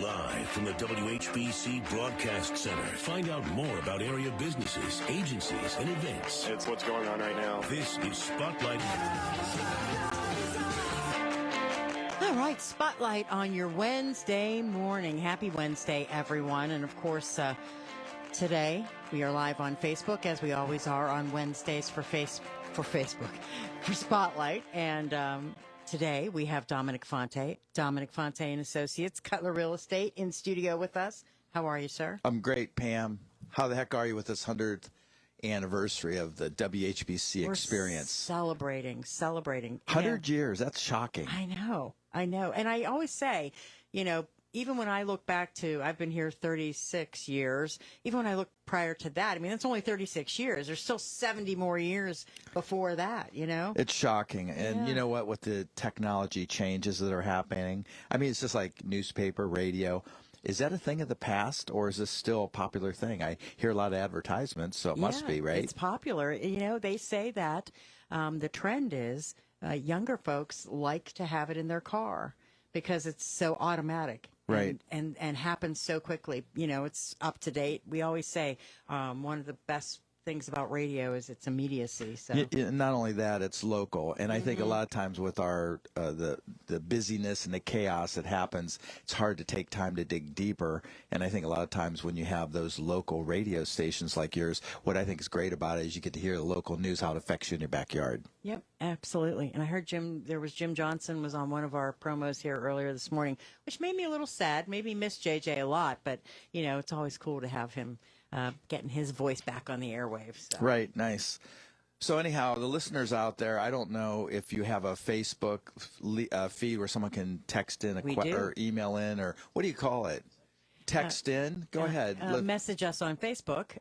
Live from the WHBC Broadcast Center. Find out more about area businesses, agencies, and events. It's what's going on right now. This is Spotlight. All right, Spotlight on your Wednesday morning. Happy Wednesday, everyone. And, of course, today we are live on Facebook, as we always are on Wednesdays for Facebook, for Spotlight. And today we have Dominic Fonte and Associates, Cutler Real Estate, in studio with us. How are you, sir? I'm great, Pam. How the heck are you with this 100th anniversary of the WHBC experience? Celebrating. 100 years, that's shocking. I know. And I always say, even when I look back to, I've been here 36 years, even when I look prior to that, that's only 36 years. There's still 70 more years before that, It's shocking. And you know what, with the technology changes that are happening, it's just like newspaper, radio. Is that a thing of the past, or is this still a popular thing? I hear a lot of advertisements, so it must be, right? It's popular. They say that the trend is younger folks like to have it in their car because it's so automatic. Right. And happens so quickly. It's up to date. We always say one of the best things about radio is its immediacy. So not only that, it's local. And I think a lot of times with our the busyness and the chaos that happens, it's hard to take time to dig deeper. And I think a lot of times when you have those local radio stations like yours, what I think is great about it is you get to hear the local news, how it affects you in your backyard. Yep, absolutely. And I heard Jim Johnson was on one of our promos here earlier this morning, which made me a little sad, made me miss JJ a lot. But, it's always cool to have him getting his voice back on the airwaves. So. Right, nice. So anyhow, the listeners out there, I don't know if you have a Facebook feed where someone can text in or email in, or what do you call it? Text in? Go ahead. Message us on Facebook.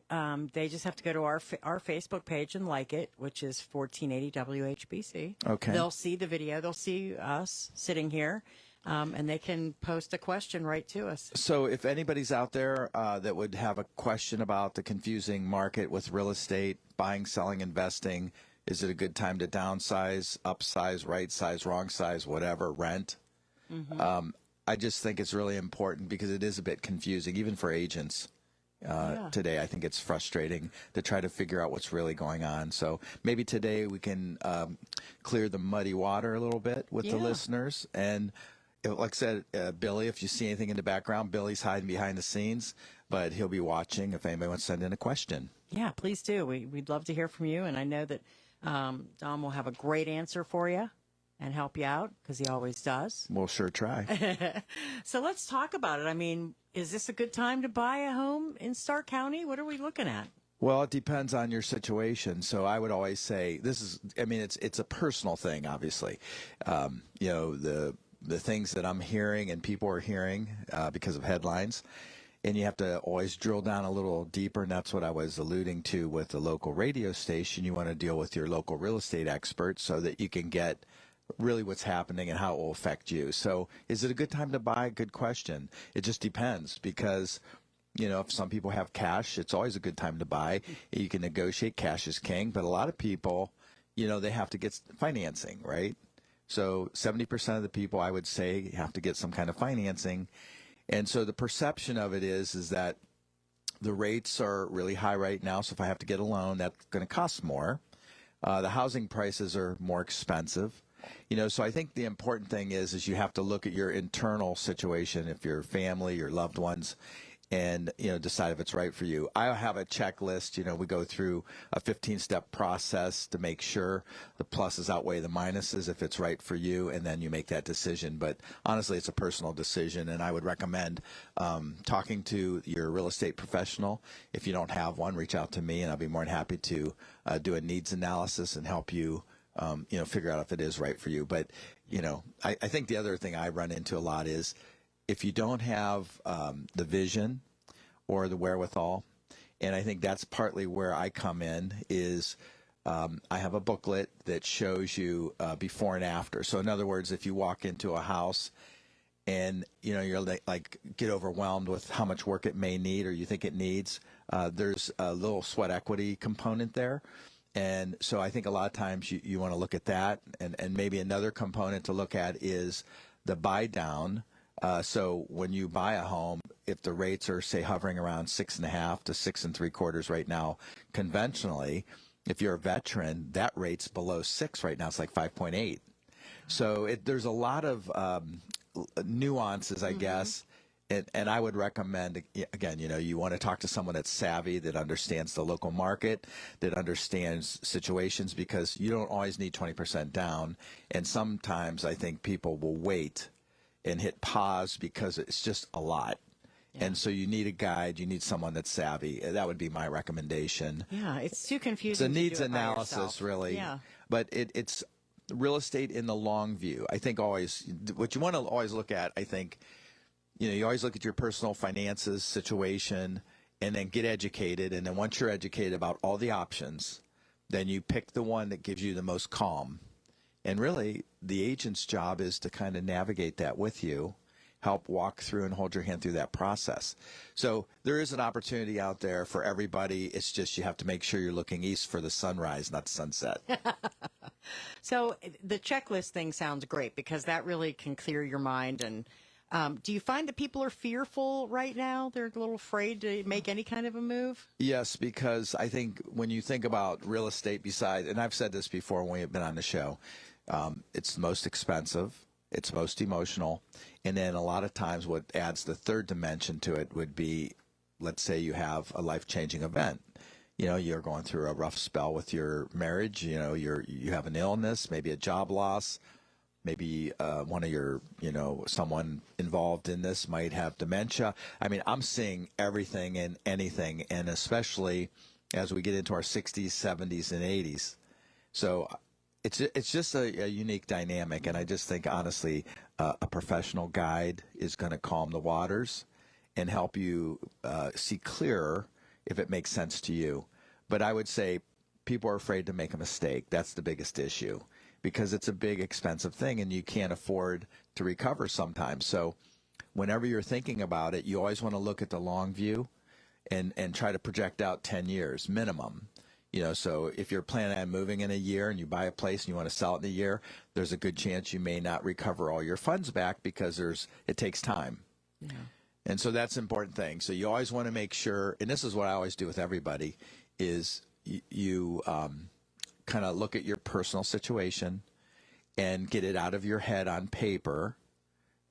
They just have to go to our Facebook page and like it, which is 1480 WHBC. Okay. They'll see the video. They'll see us sitting here. And they can post a question right to us. So if anybody's out there that would have a question about the confusing market with real estate, buying, selling, investing, is it a good time to downsize, upsize, right size, wrong size, whatever, rent? I just think it's really important because it is a bit confusing, even for agents. Today, I think it's frustrating to try to figure out what's really going on. So maybe today we can clear the muddy water a little bit with the listeners. And like I said, Billy, if you see anything in the background, Billy's hiding behind the scenes, but he'll be watching if anybody wants to send in a question. Yeah, please do. We'd love to hear from you. And I know that Dom will have a great answer for you and help you out because he always does. We'll sure try. So let's talk about it. Is this a good time to buy a home in Stark County? What are we looking at? Well, it depends on your situation. So I would always say it's a personal thing, obviously. The things that I'm hearing and people are hearing because of headlines. And you have to always drill down a little deeper, and that's what I was alluding to with the local radio station. You want to deal with your local real estate experts so that you can get really what's happening and how it will affect you. So is it a good time to buy? Good question. It just depends because, if some people have cash, it's always a good time to buy. You can negotiate. Cash is king. But a lot of people, they have to get financing, right? So 70% of the people, I would say, have to get some kind of financing. And so the perception of it is that the rates are really high right now. So if I have to get a loan, that's going to cost more. The housing prices are more expensive. So I think the important thing is you have to look at your internal situation, if your family, your loved ones, and, decide if it's right for you. I have a checklist. We go through a 15-step process to make sure the pluses outweigh the minuses if it's right for you, and then you make that decision. But honestly, it's a personal decision, and I would recommend talking to your real estate professional. If you don't have one, reach out to me, and I'll be more than happy to do a needs analysis and help you figure out if it is right for you. But, I think the other thing I run into a lot is if you don't have the vision or the wherewithal, and I think that's partly where I come in, is I have a booklet that shows you before and after. So in other words, if you walk into a house and, you're like get overwhelmed with how much work it may need or you think it needs, there's a little sweat equity component there. And so I think a lot of times you want to look at that. And maybe another component to look at is the buy down So when you buy a home, if the rates are, say, hovering around 6.5 to 6.75 right now, conventionally, if you're a veteran, that rate's below 6 right now. It's like 5.8. So there's a lot of nuances, I guess. And I would recommend, again, you want to talk to someone that's savvy, that understands the local market, that understands situations, because you don't always need 20% down. And sometimes I think people will wait and hit pause because it's just a lot. Yeah. And so you need a guide. You need someone that's savvy. That would be my recommendation. Yeah, it's too confusing. It's a needs to do it analysis, really. Yeah. But it's real estate in the long view. I think always what you want to always look at, I think, you always look at your personal finances situation and then get educated. And then once you're educated about all the options, then you pick the one that gives you the most calm. And really, the agent's job is to kind of navigate that with you, help walk through and hold your hand through that process. So there is an opportunity out there for everybody. It's just you have to make sure you're looking east for the sunrise, not the sunset. So the checklist thing sounds great, because that really can clear your mind. And do you find that people are fearful right now? They're a little afraid to make any kind of a move? Yes, because I think when you think about real estate, and I've said this before when we've been on the show, it's most expensive, it's most emotional, and then a lot of times what adds the third dimension to it would be, let's say you have a life-changing event. You're going through a rough spell with your marriage. You have an illness, maybe a job loss, maybe one of your, someone involved in this might have dementia. I mean, I'm seeing everything and anything, and especially as we get into our 60s, 70s, and 80s. So it's just a unique dynamic, and I just think, honestly, a professional guide is going to calm the waters and help you see clearer if it makes sense to you. But I would say people are afraid to make a mistake. That's the biggest issue, because it's a big, expensive thing, and you can't afford to recover sometimes. So whenever you're thinking about it, you always want to look at the long view and try to project out 10 years minimum. So if you're planning on moving in a year and you buy a place and you want to sell it in a year, there's a good chance you may not recover all your funds back, because it takes time. Yeah. And so that's an important thing. So you always want to make sure, and this is what I always do with everybody, is you kind of look at your personal situation and get it out of your head on paper.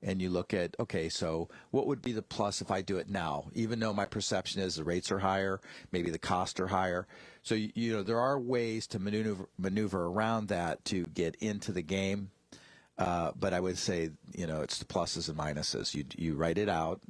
And you look at, okay, so what would be the plus if I do it now? Even though my perception is the rates are higher, maybe the costs are higher. So, there are ways to maneuver around that to get into the game. But I would say, it's the pluses and minuses. You write it out,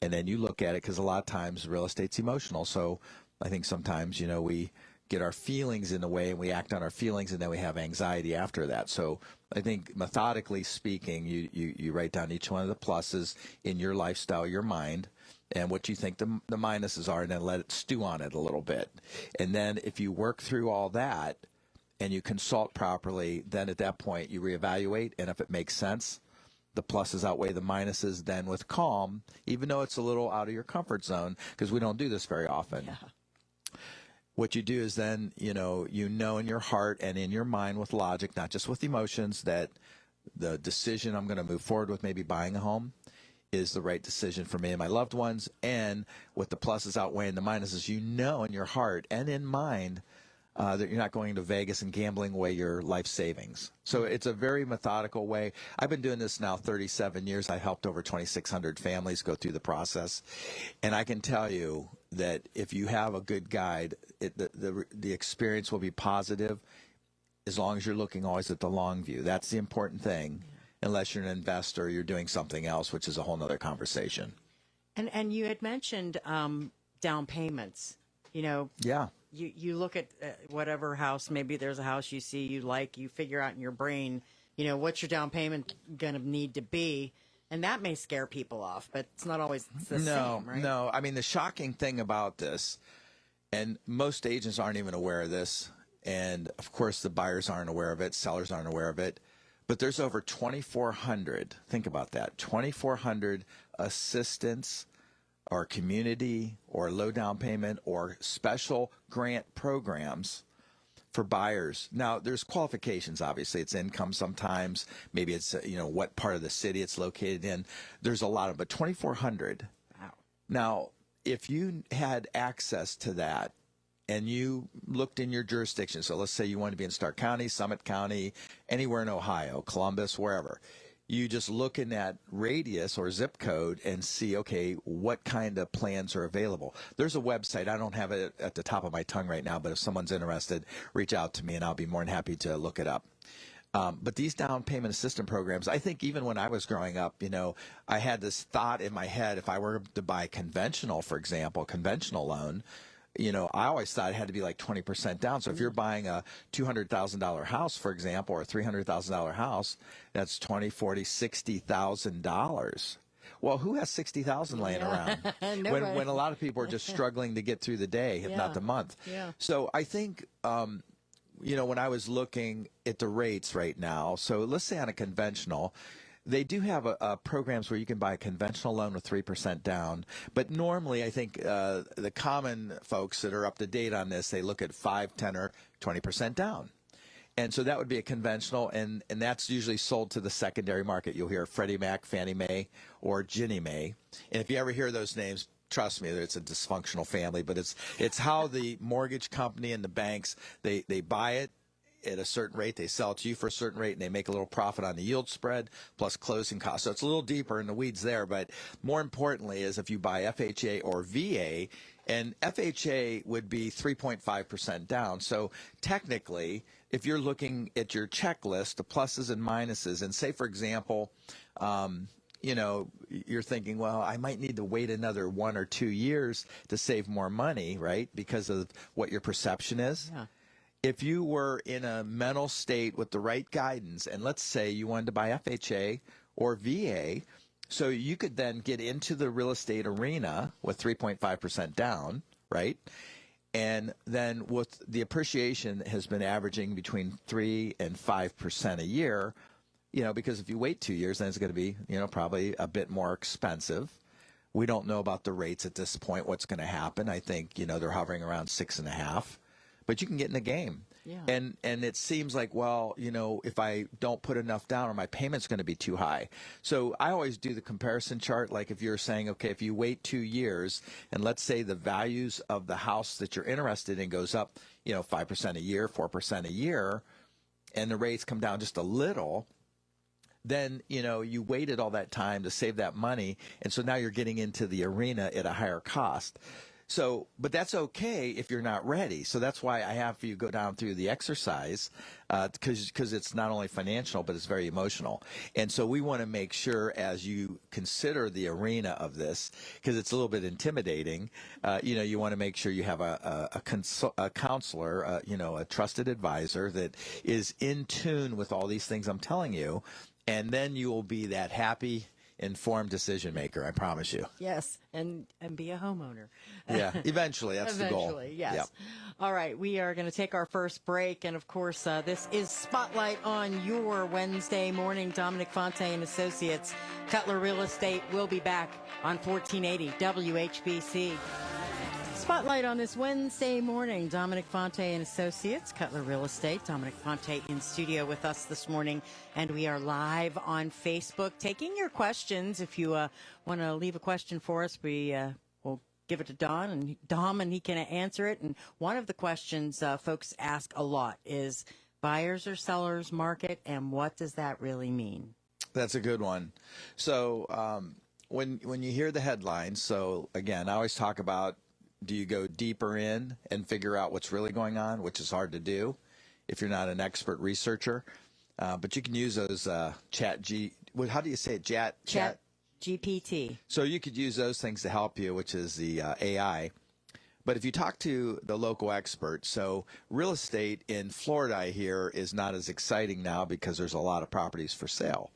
and then you look at it, because a lot of times real estate's emotional. So I think sometimes, we get our feelings in the way and we act on our feelings, and then we have anxiety after that. So I think methodically speaking, you write down each one of the pluses in your lifestyle, your mind, and what you think the minuses are, and then let it stew on it a little bit. And then if you work through all that and you consult properly, then at that point you reevaluate, and if it makes sense, the pluses outweigh the minuses, then with calm, even though it's a little out of your comfort zone, because we don't do this very often. Yeah. What you do is then, in your heart and in your mind with logic, not just with emotions, that the decision I'm going to move forward with, maybe buying a home, is the right decision for me and my loved ones. And with the pluses outweighing the minuses, in your heart and in mind that you're not going to Vegas and gambling away your life savings. So it's a very methodical way. I've been doing this now 37 years. I helped over 2,600 families go through the process. And I can tell you that if you have a good guide, the experience will be positive, as long as you're looking always at the long view. That's the important thing, unless you're an investor, you're doing something else, which is a whole nother conversation. And you had mentioned down payments. Yeah. You look at whatever house, maybe there's a house you see you like, you figure out in your brain, what's your down payment going to need to be. And that may scare people off, but it's not always the same, right? No. I mean, the shocking thing about this, and most agents aren't even aware of this, and of course the buyers aren't aware of it, sellers aren't aware of it, but there's over 2,400, think about that, 2,400 assistance or community or low down payment or special grant programs for buyers. Now, there's qualifications, obviously. It's income sometimes. Maybe it's, what part of the city it's located in. There's a lot of, but 2,400. Wow. Now, if you had access to that and you looked in your jurisdiction, so let's say you want to be in Stark County, Summit County, anywhere in Ohio, Columbus, wherever, you just look in that radius or zip code and see, okay, what kind of plans are available. There's a website. I don't have it at the top of my tongue right now, but if someone's interested, reach out to me and I'll be more than happy to look it up. But these down payment assistance programs, I think even when I was growing up, I had this thought in my head, if I were to buy conventional, for example, conventional loan, I always thought it had to be like 20% down. So if you're buying a $200,000 house, for example, or a $300,000 house, that's $20,000, $40,000, $60,000. Well, who has $60,000 laying around when a lot of people are just struggling to get through the day, if not the month? Yeah. So I think, when I was looking at the rates right now, so let's say on a conventional, they do have programs where you can buy a conventional loan with 3% down. But normally, I think the common folks that are up to date on this, they look at 5, 10, or 20% down. And so that would be a conventional, and that's usually sold to the secondary market. You'll hear Freddie Mac, Fannie Mae, or Ginnie Mae. And if you ever hear those names, trust me, it's a dysfunctional family, but it's how the mortgage company and the banks, they buy it at a certain rate, they sell it to you for a certain rate, and they make a little profit on the yield spread plus closing costs. So it's a little deeper in the weeds there, but more importantly is if you buy FHA or VA, and FHA would be 3.5% down. So technically, if you're looking at your checklist, the pluses and minuses, and say, for example, you're thinking, well, I might need to wait another 1 or 2 years to save more money, right, because of what your perception is. Yeah. If you were in a mental state with the right guidance, and let's say you wanted to buy FHA or VA, so you could then get into the real estate arena with 3.5% down, right? And then with the appreciation has been averaging between 3 and 5% a year, because if you wait 2 years, then it's going to be, probably a bit more expensive. We don't know about the rates at this point, what's going to happen. I think, they're hovering around 6.5. But you can get in the game. Yeah. And it seems like, well, if I don't put enough down, or my payment's going to be too high. So I always do the comparison chart. Like if you're saying, okay, if you wait 2 years, and let's say the values of the house that you're interested in goes up, 5% a year, 4% a year, and the rates come down just a little, then, you waited all that time to save that money. And so now you're getting into the arena at a higher cost. So, but that's okay if you're not ready. So that's why I have you go down through the exercise, because it's not only financial, but it's very emotional. And so we want to make sure as you consider the arena of this, because it's a little bit intimidating, you want to make sure you have a counselor, a trusted advisor that is in tune with all these things I'm telling you. And then you will be that happy, informed decision maker, I promise you. Yes, and be a homeowner. Yeah, eventually, that's the goal. Eventually, yes. Yep. All right, we are going to take our first break, and of course, this is Spotlight on your Wednesday morning. Dominic Fonte and Associates, Cutler Real Estate, will be back on 1480 WHBC. Spotlight on this Wednesday morning. Dominic Fonte and Associates, Cutler Real Estate. Dominic Fonte in studio with us this morning, and we are live on Facebook taking your questions. If you want to leave a question for us, we will give it to Dom, and he can answer it. And one of the questions folks ask a lot is buyers or sellers market, and what does that really mean? That's a good one. So when you hear the headlines, so again, I always talk about, do you go deeper in and figure out what's really going on, which is hard to do if you're not an expert researcher. But you can use those how do you say it? Chat GPT. So you could use those things to help you, which is the AI. But if you talk to the local expert, so real estate in Florida, I hear, is not as exciting now because there's a lot of properties for sale.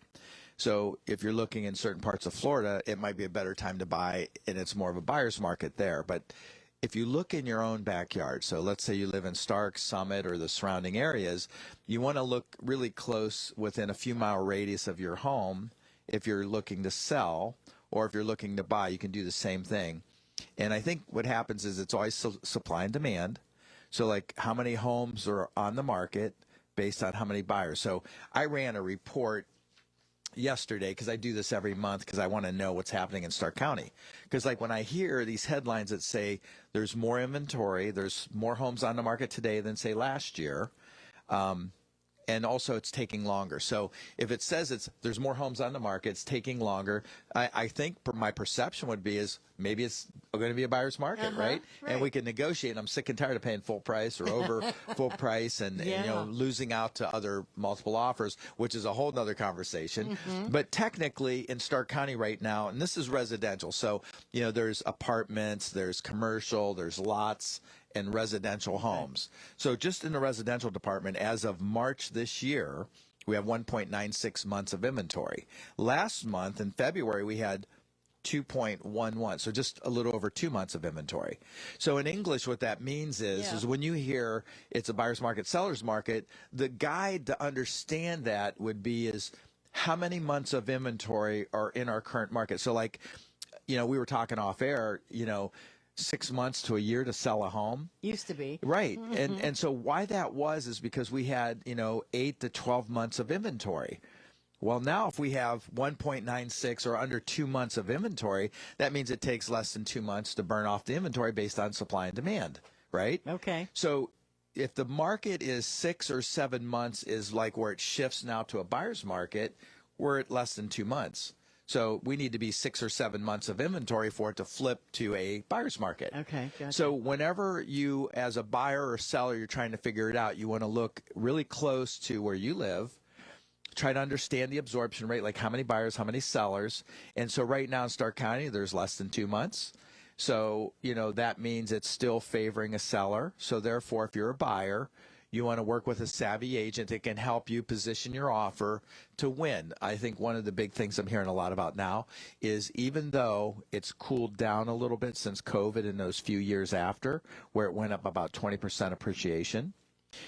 So if you're looking in certain parts of Florida, it might be a better time to buy, and it's more of a buyer's market there. But if you look in your own backyard, so let's say you live in Stark, Summit, or the surrounding areas, you want to look really close within a few mile radius of your home. If you're looking to sell, or if you're looking to buy, you can do the same thing. And I think what happens is it's always supply and demand. So like how many homes are on the market based on how many buyers. So I ran a report yesterday because I do this every month because I want to know what's happening in Stark County. Because like when I hear these headlines that say there's more inventory, there's more homes on the market today than say last year, and also it's taking longer. So if it says there's more homes on the market, it's taking longer, I think my perception would be is maybe it's going to be a buyer's market, right? And we can negotiate. And I'm sick and tired of paying full price or over full price and losing out to other multiple offers, which is a whole nother conversation. But technically in Stark County right now, and this is residential, so there's apartments, there's commercial, there's lots, and residential homes. So just in the residential department, as of March this year, we have 1.96 months of inventory. Last month, in February, we had 2.11, so just a little over 2 months of inventory. So in English, what that means is when you hear it's a buyer's market, seller's market, the guide to understand that would be is how many months of inventory are in our current market. So like, we were talking off air, 6 months to a year to sell a home. Used to be. Right. And so why that was is because we had, 8 to 12 months of inventory. Well, now if we have 1.96 or under 2 months of inventory, that means it takes less than 2 months to burn off the inventory based on supply and demand, right? Okay. So if the market is 6 or 7 months is like where it shifts now to a buyer's market, we're at less than 2 months. So we need to be 6 or 7 months of inventory for it to flip to a buyer's market. Okay, gotcha. So whenever you, as a buyer or seller, you're trying to figure it out, you want to look really close to where you live, try to understand the absorption rate, like how many buyers, how many sellers. And so right now in Stark County, there's less than 2 months. So, that means it's still favoring a seller. So therefore, if you're a buyer, you want to work with a savvy agent that can help you position your offer to win. I think one of the big things I'm hearing a lot about now is even though it's cooled down a little bit since COVID in those few years after, where it went up about 20% appreciation,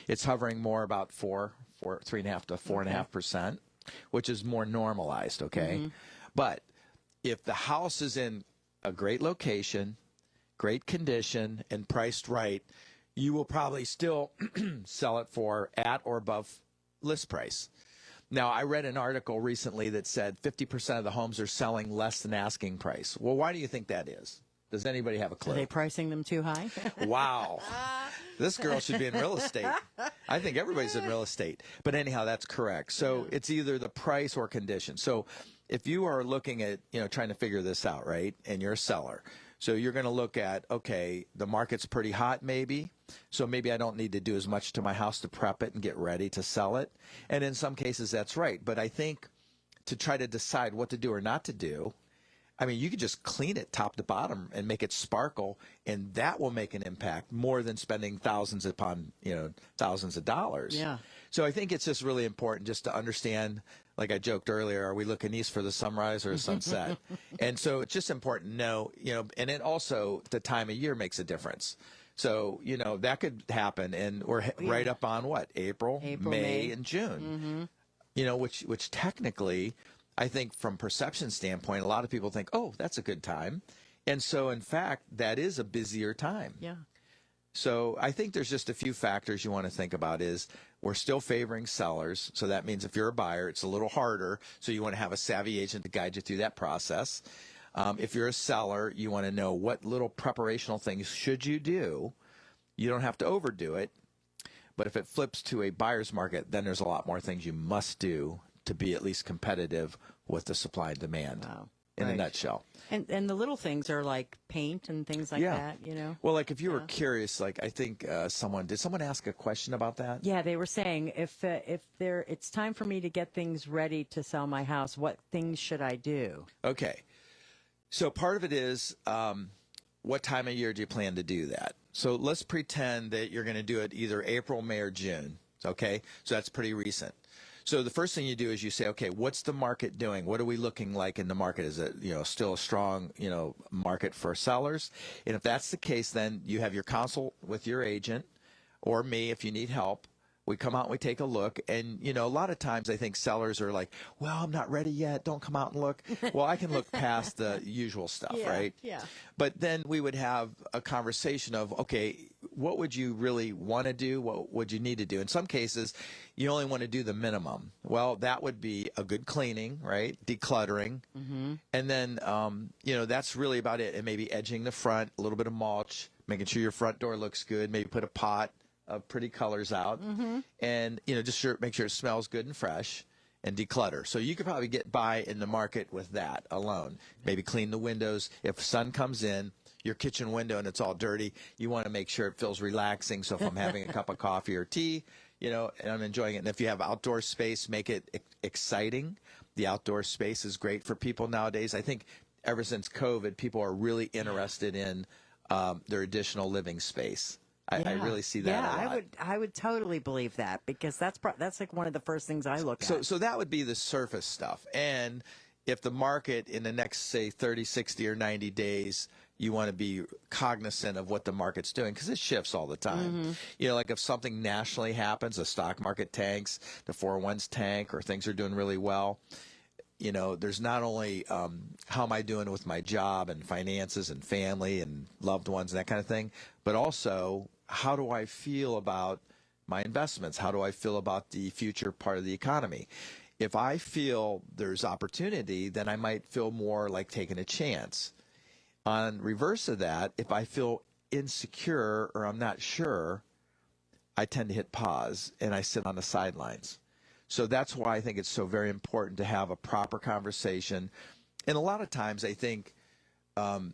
it's hovering more about 3.5 to 4.5%, which is more normalized, okay? But if the house is in a great location, great condition, and priced right, you will probably still sell it for at or above list price. Now, I read an article recently that said 50% of the homes are selling less than asking price. Well, why do you think that is? Does anybody have a clue? Are they pricing them too high? Wow. This girl should be in real estate. I think everybody's in real estate. But anyhow, that's correct. So it's either the price or condition. So if you are looking at, trying to figure this out, right, and you're a seller, so you're going to look at, okay, the market's pretty hot maybe, so maybe I don't need to do as much to my house to prep it and get ready to sell it. And in some cases, that's right. But I think to try to decide what to do or not to do, I mean, you could just clean it top to bottom and make it sparkle, and that will make an impact more than spending thousands upon, thousands of dollars. Yeah. So I think it's just really important just to understand, like I joked earlier, are we looking east for the sunrise or a sunset? And so it's just important to know, and it also, the time of year makes a difference. So, that could happen, and we're right up on what? April, May, and June. Which technically, I think from perception standpoint, a lot of people think, oh, that's a good time. And so, in fact, that is a busier time. Yeah. So I think there's just a few factors you want to think about is we're still favoring sellers. So that means if you're a buyer, it's a little harder. So you want to have a savvy agent to guide you through that process. If you're a seller, you want to know what little preparational things should you do. You don't have to overdo it. But if it flips to a buyer's market, then there's a lot more things you must do to be at least competitive with the supply and demand. Wow. In a nutshell. And the little things are like paint and things like that, Well, like if you were curious, like I think did someone ask a question about that? Yeah, they were saying if it's time for me to get things ready to sell my house, what things should I do? Okay. So part of it is what time of year do you plan to do that? So let's pretend that you're going to do it either April, May, or June. Okay. So that's pretty recent. So the first thing you do is you say, okay, what's the market doing? What are we looking like in the market? Is it, still a strong, market for sellers? And if that's the case, then you have your consult with your agent or me if you need help. We come out and we take a look. And, a lot of times I think sellers are like, well, I'm not ready yet. Don't come out and look. Well, I can look past the usual stuff, right? Yeah. But then we would have a conversation of, okay, what would you really want to do? What would you need to do? In some cases, you only want to do the minimum. Well, that would be a good cleaning, right? Decluttering. And then, that's really about it. And maybe edging the front, a little bit of mulch, making sure your front door looks good, maybe put a pot of pretty colors out, and, make sure it smells good and fresh, and declutter. So you could probably get by in the market with that alone. Maybe clean the windows. If sun comes in, your kitchen window and it's all dirty, you want to make sure it feels relaxing. So if I'm having a cup of coffee or tea, and I'm enjoying it. And if you have outdoor space, make it exciting. The outdoor space is great for people nowadays. I think ever since COVID, people are really interested in their additional living space. I really see that a lot. I would totally believe that, because that's like one of the first things I look at. So that would be the surface stuff. And if the market in the next, say, 30, 60, or 90 days, you want to be cognizant of what the market's doing, because it shifts all the time. Like if something nationally happens, the stock market tanks, the 401s tank, or things are doing really well, there's not only how am I doing with my job and finances and family and loved ones and that kind of thing, but also how do I feel about my investments? How do I feel about the future part of the economy? If I feel there's opportunity, then I might feel more like taking a chance. On reverse of that, if I feel insecure or I'm not sure, I tend to hit pause and I sit on the sidelines. So that's why I think it's so very important to have a proper conversation. And a lot of times I think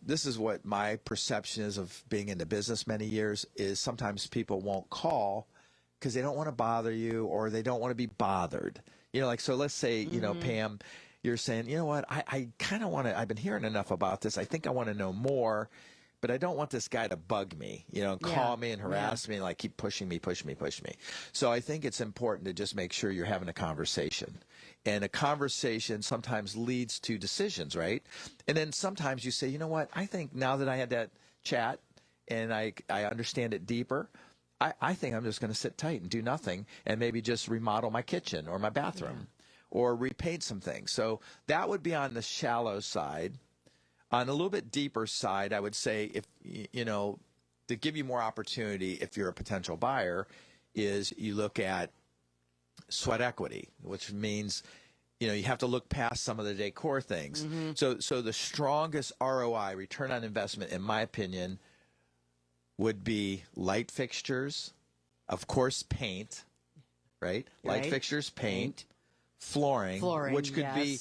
this is what my perception is of being in the business many years, is sometimes people won't call because they don't want to bother you, or they don't want to be bothered. So let's say, Pam, you're saying, you know what, I kind of want to, I've been hearing enough about this. I think I want to know more, but I don't want this guy to bug me, and call me and harass me and like keep pushing me. So I think it's important to just make sure you're having a conversation. And a conversation sometimes leads to decisions, right? And then sometimes you say, you know what, I think now that I had that chat and I understand it deeper, I think I'm just going to sit tight and do nothing and maybe just remodel my kitchen or my bathroom or repaint some things. So that would be on the shallow side. On a little bit deeper side, I would say, if to give you more opportunity, if you're a potential buyer, is you look at sweat equity, which means you have to look past some of the decor things. So the strongest ROI, return on investment, in my opinion, would be light fixtures, of course, paint, right? Light fixtures, paint, flooring, which could be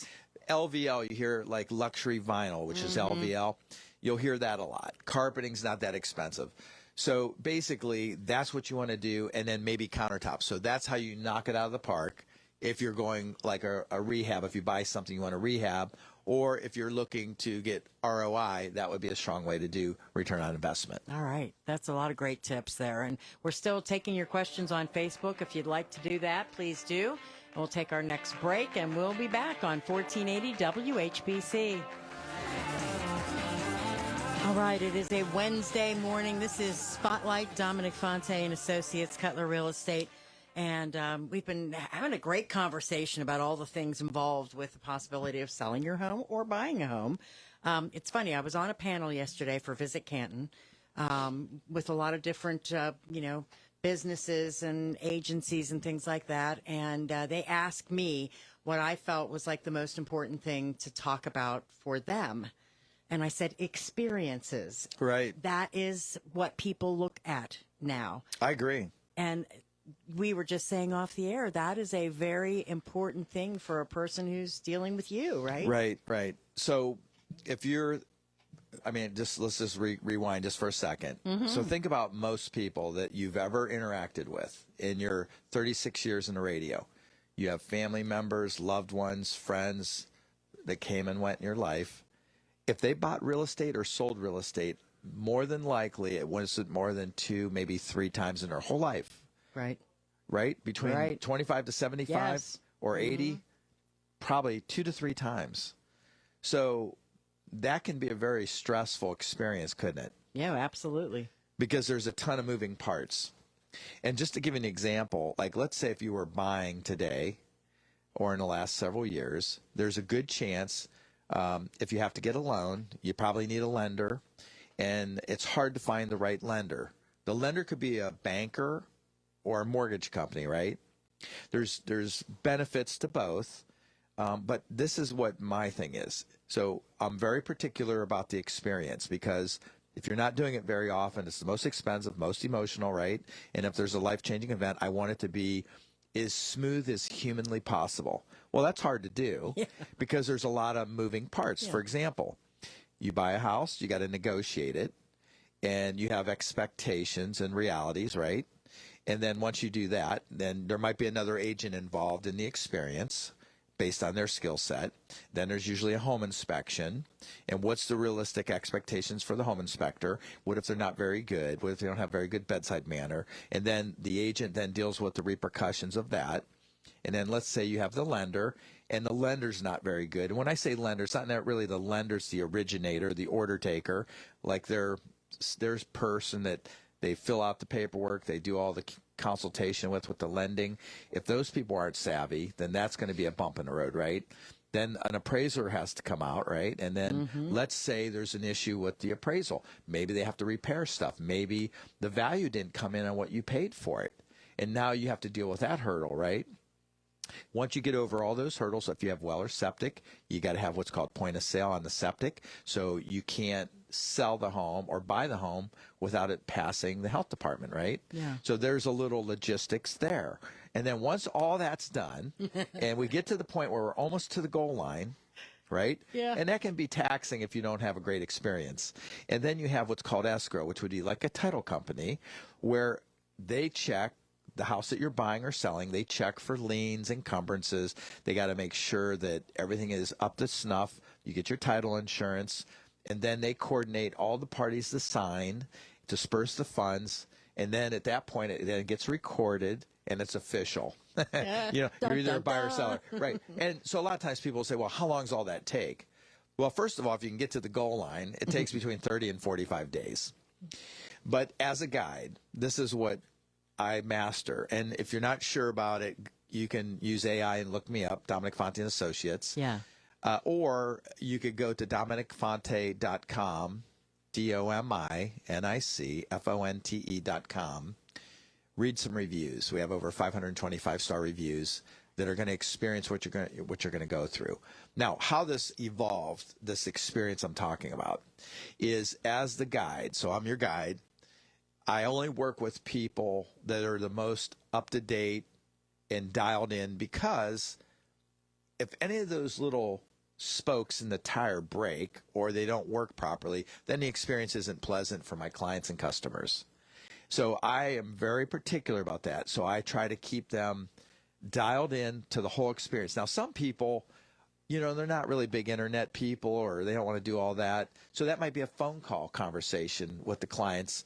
LVL. You hear like luxury vinyl, which is LVL. You'll hear that a lot. Carpeting's not that expensive. So basically, that's what you want to do, and then maybe countertops. So that's how you knock it out of the park. If you're going like a rehab, if you buy something you want to rehab, or if you're looking to get ROI, that would be a strong way to do return on investment. All right. That's a lot of great tips there. And we're still taking your questions on Facebook. If you'd like to do that, please do. We'll take our next break, and we'll be back on 1480 WHBC. All right, it is a Wednesday morning. This is Spotlight, Dominic Fonte and Associates, Cutler Real Estate. And we've been having a great conversation about all the things involved with the possibility of selling your home or buying a home. It's funny, I was on a panel yesterday for Visit Canton with a lot of different, businesses and agencies and things like that. And they asked me what I felt was like the most important thing to talk about for them. And I said, experiences. Right. That is what people look at now. I agree. And we were just saying off the air, that is a very important thing for a person who's dealing with you, right? Right. So if you're, let's just rewind just for a second. So think about most people that you've ever interacted with in your 36 years in the radio. You have family members, loved ones, friends that came and went in your life. If they bought real estate or sold real estate, more than likely it wasn't more than 2, maybe 3 times in their whole life. Right? Between 25 to 75 or 80, probably 2 to 3 times. So that can be a very stressful experience, couldn't it? Yeah, absolutely. Because there's a ton of moving parts. And just to give you an example, like let's say if you were buying today or in the last several years, there's a good chance if you have to get a loan, you probably need a lender. And it's hard to find the right lender. The lender could be a banker or a mortgage company, right? There's benefits to both, but this is what my thing is. So I'm very particular about the experience because if you're not doing it very often, it's the most expensive, most emotional, right? And if there's a life-changing event, I want it to be as smooth as humanly possible. Well, that's hard to do because there's a lot of moving parts. For example, you buy a house, you got to negotiate it, and you have expectations and realities, right? And then once you do that, then there might be another agent involved in the experience based on their skill set. Then there's usually a home inspection. And what's the realistic expectations for the home inspector? What if they're not very good? What if they don't have very good bedside manner? And then the agent then deals with the repercussions of that. And then let's say you have the lender, and the lender's not very good. And when I say lender, it's not really the lender's the originator, the order taker. Like there's person that they fill out the paperwork, they do all the consultation with the lending. If those people aren't savvy, then that's going to be a bump in the road, right? Then an appraiser has to come out, right? And then let's say there's an issue with the appraisal. Maybe they have to repair stuff. Maybe the value didn't come in on what you paid for it. And now you have to deal with that hurdle, right? Once you get over all those hurdles, if you have well or septic, you got to have what's called point of sale on the septic. So you can't sell the home or buy the home without it passing the health department, right? Yeah. So there's a little logistics there. And then once all that's done and we get to the point where we're almost to the goal line, right? Yeah. And that can be taxing if you don't have a great experience. And then you have what's called escrow, which would be like a title company where they check the house that you're buying or selling. They check for liens, encumbrances. They got to make sure that everything is up to snuff. You get your title insurance, and then they coordinate all the parties to sign, disperse the funds, and then at that point it gets recorded and it's official. You're either a buyer or seller, right? And so a lot of times people say, well, how long does all that take? Well, first of all, if you can get to the goal line, it takes between 30 and 45 days. But as a guide, this is what I master. And if you're not sure about it, you can use AI and look me up, Dominic Fonte and Associates. Yeah. Or you could go to DominicFonte.com, DOMINICFONTE.com. Read some reviews. We have over 525-star reviews that are going to experience what you're going to go through. Now, how this evolved, this experience I'm talking about, is as the guide. So I'm your guide. I only work with people that are the most up-to-date and dialed in, because if any of those little spokes in the tire break or they don't work properly, then the experience isn't pleasant for my clients and customers. So I am very particular about that. So I try to keep them dialed in to the whole experience. Now, some people, they're not really big internet people, or they don't want to do all that. So that might be a phone call conversation with the clients.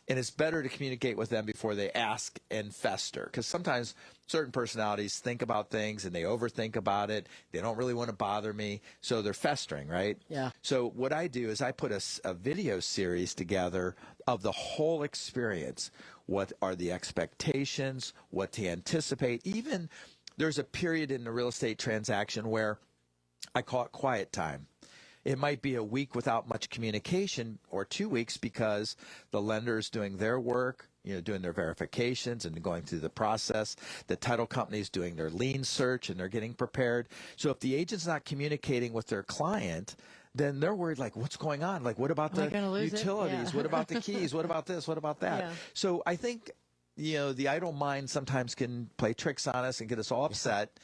And it's better to communicate with them before they ask and fester, because sometimes certain personalities think about things and they overthink about it. They don't really want to bother me, so they're festering, right? Yeah. So what I do is I put a video series together of the whole experience. What are the expectations? What to anticipate? Even there's a period in the real estate transaction where I call it quiet time. It might be a week without much communication, or 2 weeks, because the lender is doing their work, doing their verifications and going through the process. The title company is doing their lien search and they're getting prepared. So if the agent's not communicating with their client, then they're worried, like, what's going on? Like, what about the utilities? Yeah. What about the keys? What about this? What about that? Yeah. So I think, the idle mind sometimes can play tricks on us and get us all upset.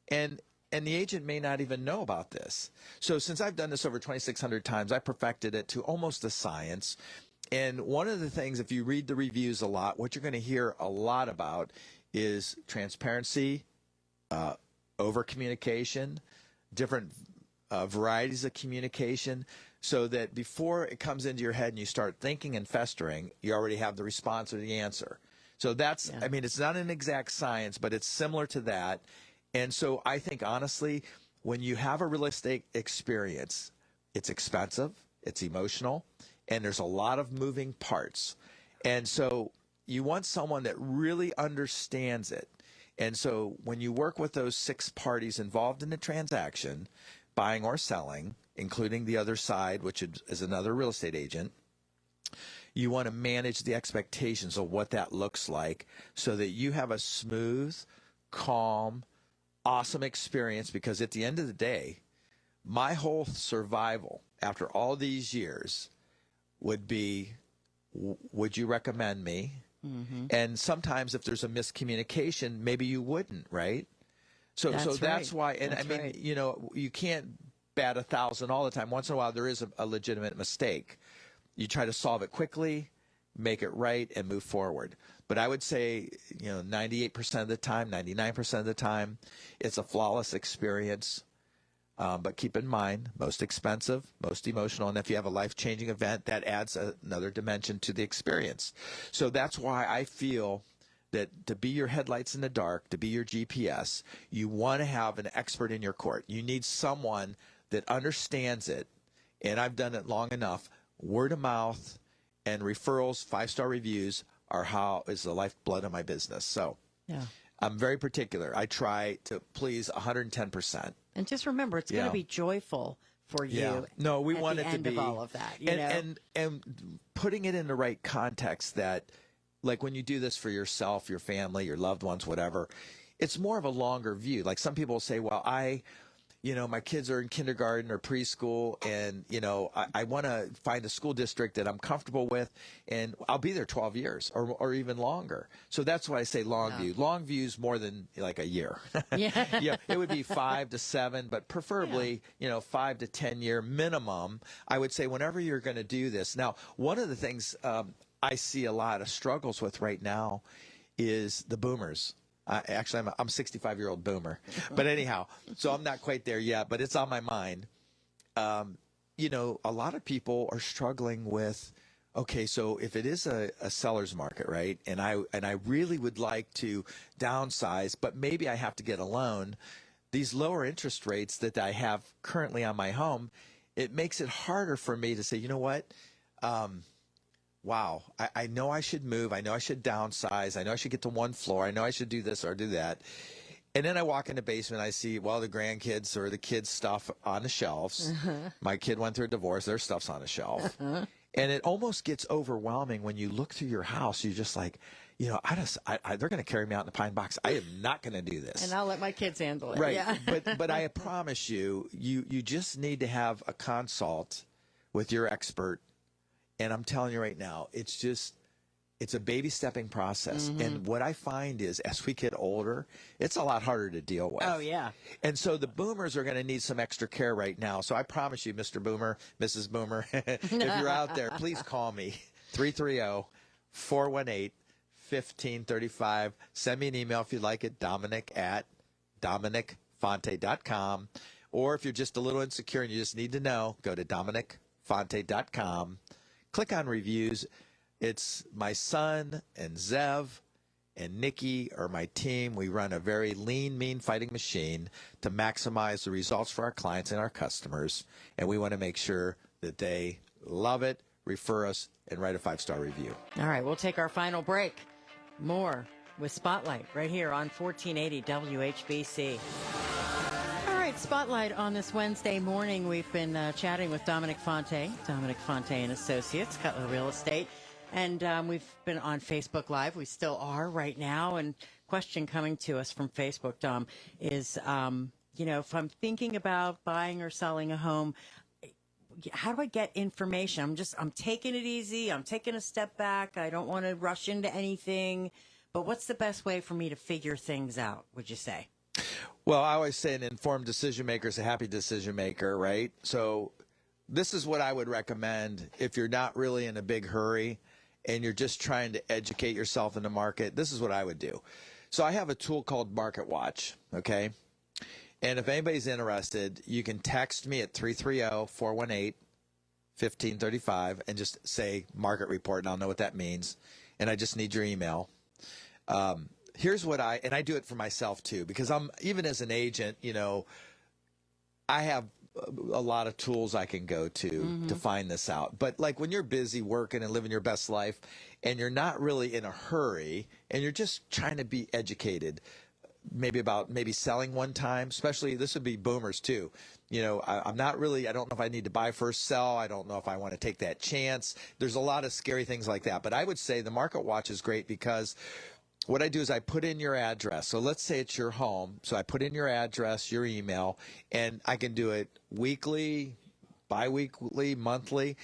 And the agent may not even know about this. So since I've done this over 2,600 times, I perfected it to almost a science. And one of the things, if you read the reviews a lot, what you're going to hear a lot about is transparency, over communication, different varieties of communication, so that before it comes into your head and you start thinking and festering, you already have the response or the answer. So that's, it's not an exact science, but it's similar to that. And so I think, honestly, when you have a real estate experience, it's expensive, it's emotional, and there's a lot of moving parts. And so you want someone that really understands it. And so when you work with those 6 parties involved in the transaction, buying or selling, including the other side, which is another real estate agent, You want to manage the expectations of what that looks like so that you have a smooth, calm, awesome experience, because at the end of the day, my whole survival after all these years would be, would you recommend me? Mm-hmm. And sometimes if there's a miscommunication, maybe you wouldn't, right? So that's why, and I mean, you know, you can't bat 1,000 all the time. Once in a while, there is a legitimate mistake. You try to solve it quickly, make it right, and move forward. But I would say, you know, 98% of the time, 99% of the time, it's a flawless experience. But keep in mind, most expensive, most emotional, and if you have a life-changing event, that adds another dimension to the experience. So that's why I feel that to be your headlights in the dark, to be your GPS, you want to have an expert in your court. You need someone that understands it, and I've done it long enough. Word of mouth and referrals, 5-star reviews is the lifeblood of my business. So yeah. I'm very particular. I try to please 110%. And just remember, it's going to be joyful for you. Yeah. No, we want it to be of all of that. And putting it in the right context, that like when you do this for yourself, your family, your loved ones, whatever, it's more of a longer view. Like some people say, well, my kids are in kindergarten or preschool, and, I want to find a school district that I'm comfortable with, and I'll be there 12 years or even longer. So that's why I say long view. Long view is more than like a year. Yeah. It would be 5 to 7, but preferably, 5 to 10 year minimum. I would say whenever you're going to do this. Now, one of the things I see a lot of struggles with right now is the boomers. Actually, I'm a 65-year-old boomer. But anyhow, so I'm not quite there yet, but it's on my mind. A lot of people are struggling with, okay, so if it is a seller's market, right, and I really would like to downsize, but maybe I have to get a loan, these lower interest rates that I have currently on my home, it makes it harder for me to say, you know what, wow, I know I should move. I know I should downsize. I know I should get to one floor. I know I should do this or do that. And then I walk in the basement. I see, well, the grandkids or the kids' stuff on the shelves. My kid went through a divorce. Their stuff's on the shelf. And it almost gets overwhelming when you look through your house. You're just like, they're going to carry me out in the pine box. I am not going to do this. And I'll let my kids handle it. Right. Yeah. but I promise you just need to have a consult with your expert. And I'm telling you right now, it's a baby stepping process. Mm-hmm. And what I find is as we get older, it's a lot harder to deal with. Oh, yeah. And so the boomers are going to need some extra care right now. So I promise you, Mr. Boomer, Mrs. Boomer, if you're out there, please call me, 330-418-1535. Send me an email if you'd like it, Dominic@DominicFonte.com. Or if you're just a little insecure and you just need to know, go to DominicFonte.com. Click on reviews. It's my son and Zev and Nikki are my team. We run a very lean, mean fighting machine to maximize the results for our clients and our customers. And we want to make sure that they love it, refer us, and write a 5-star review. All right, we'll take our final break. More with Spotlight right here on 1480 WHBC. Spotlight on this Wednesday morning. We've been chatting with Dominic Fonte and Associates, Cutler Real Estate, and we've been on Facebook Live. We still are right now. And question coming to us from Facebook, Dom, is if I'm thinking about buying or selling a home, how do I get information? I'm taking it easy. I'm taking a step back. I don't want to rush into anything. But what's the best way for me to figure things out, would you say? Well, I always say an informed decision maker is a happy decision maker, right? So this is what I would recommend if you're not really in a big hurry and you're just trying to educate yourself in the market. This is what I would do. So I have a tool called Market Watch, okay? And if anybody's interested, you can text me at 330-418-1535 and just say market report, and I'll know what that means. And I just need your email. Here's what and I do it for myself too, because even as an agent, I have a lot of tools I can go to find this out. But like when you're busy working and living your best life and you're not really in a hurry and you're just trying to be educated, maybe selling one time, especially this would be boomers too. I'm not really, I don't know if I need to buy first sell. I don't know if I want to take that chance. There's a lot of scary things like that. But I would say the Market Watch is great because what I do is I put in your address. So let's say it's your home. So I put in your address, your email, and I can do it weekly, biweekly, monthly.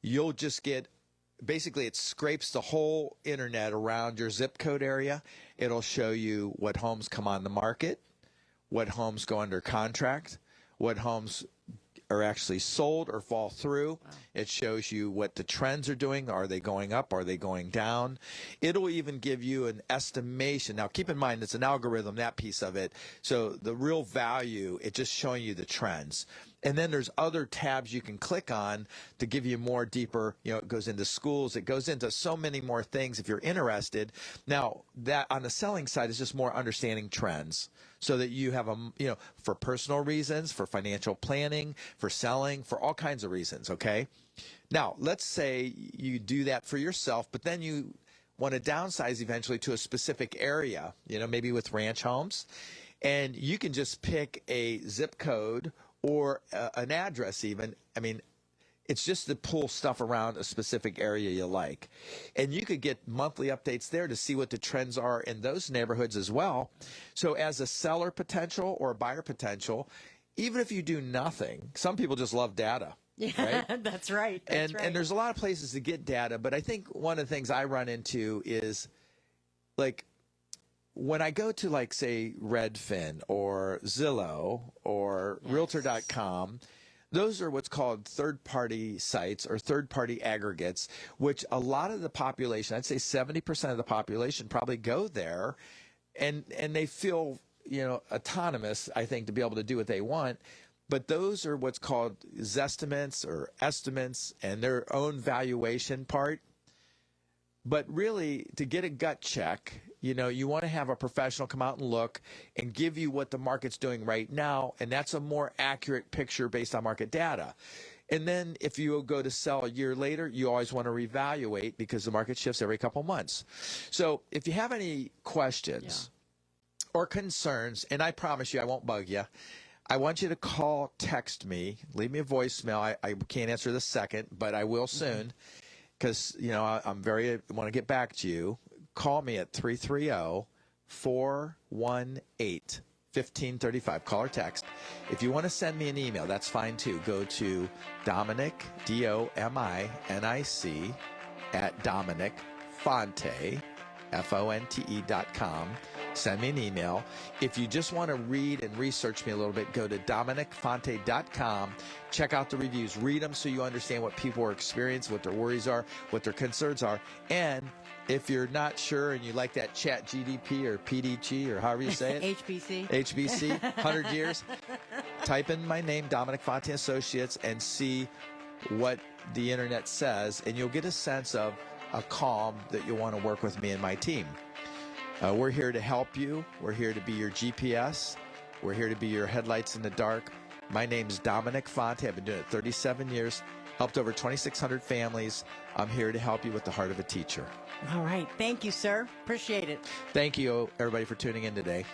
You'll just get, basically it scrapes the whole internet around your zip code area. It'll show you what homes come on the market, what homes go under contract, what homes are actually sold or fall through. Wow. It shows you what the trends are doing. Are they going up? Are they going down? It'll even give you an estimation. Now, keep in mind, it's an algorithm, that piece of it. So the real value, it's just showing you the trends. And then there's other tabs you can click on to give you more deeper, it goes into schools. It goes into so many more things if you're interested. Now, that on the selling side is just more understanding trends so that you have for personal reasons, for financial planning, for selling, for all kinds of reasons, okay? Now, let's say you do that for yourself, but then you want to downsize eventually to a specific area, maybe with ranch homes, and you can just pick a zip code or an address even. I mean, it's just to pull stuff around a specific area you like. And you could get monthly updates there to see what the trends are in those neighborhoods as well. So as a seller potential or a buyer potential, even if you do nothing, some people just love data. Yeah, right? That's right. And there's a lot of places to get data, but I think one of the things I run into is like when I go to like say Redfin or Zillow or realtor.com, those are what's called third-party sites or third-party aggregates, which a lot of the population, I'd say 70% of the population probably go there and they feel, autonomous, I think, to be able to do what they want. But those are what's called zestimates or estimates and their own valuation part. But really, to get a gut check, you want to have a professional come out and look and give you what the market's doing right now, and that's a more accurate picture based on market data. And then if you go to sell a year later, you always want to reevaluate because the market shifts every couple months. So if you have any questions or concerns, and I promise you I won't bug you, I want you to call, text me, leave me a voicemail. I can't answer this second, but I will soon. Because, I want to get back to you. Call me at 330-418-1535. Call or text. If you want to send me an email, that's fine too. Go to Dominic, DOMINIC, at Dominic Fonte, FONTE.com. Send me an email. If you just want to read and research me a little bit, go to DominicFonte.com. Check out the reviews. Read them so you understand what people are experiencing, what their worries are, what their concerns are. And if you're not sure and you like that chat GDP or PDG or however you say it. HBC, 100 years. Type in my name, Dominic Fonte Associates, and see what the internet says. And you'll get a sense of a calm that you'll want to work with me and my team. We're here to help you. We're here to be your GPS. We're here to be your headlights in the dark. My name's Dominic Fonte. I've been doing it 37 years, helped over 2,600 families. I'm here to help you with the heart of a teacher. All right. Thank you, sir. Appreciate it. Thank you, everybody, for tuning in today.